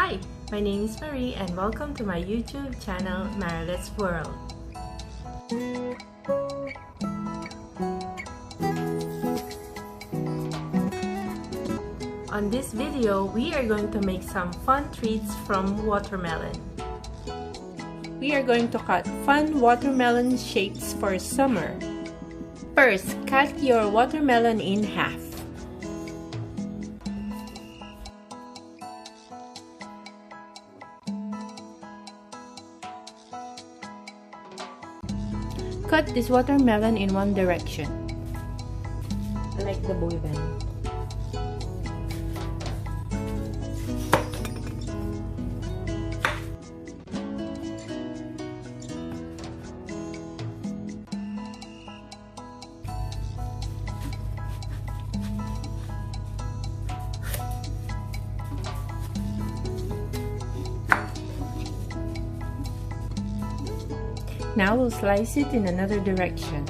Hi, my name is Marie and welcome to my YouTube channel, Marilet's World. On this video, we are going to make some fun treats from watermelon. We are going to cut fun watermelon shapes for summer. First, cut your watermelon in half. Cut this watermelon in one direction, like the boy band. Now we'll slice it in another direction.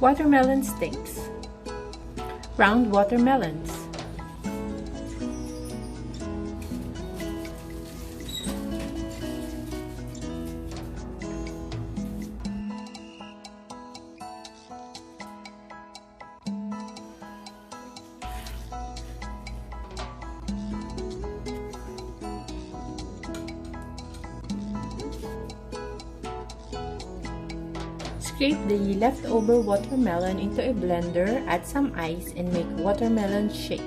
Watermelon sticks. Round watermelons. Scrape the leftover watermelon into a blender, add some ice, and make watermelon shake.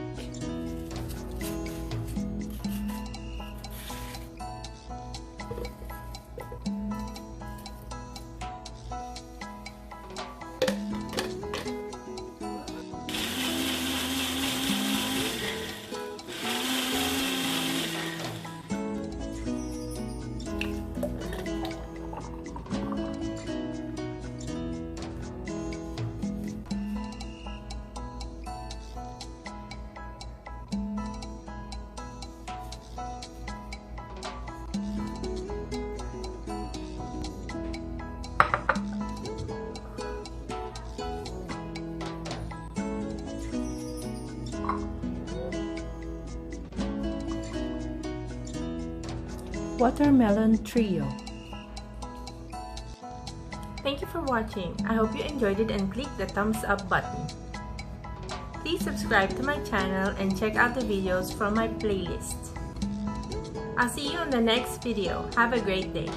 Watermelon trio. Thank you for watching. I hope you enjoyed it and click the thumbs up button. Please subscribe to my channel and check out the videos from my playlist. I'll see you on the next video. Have a great day.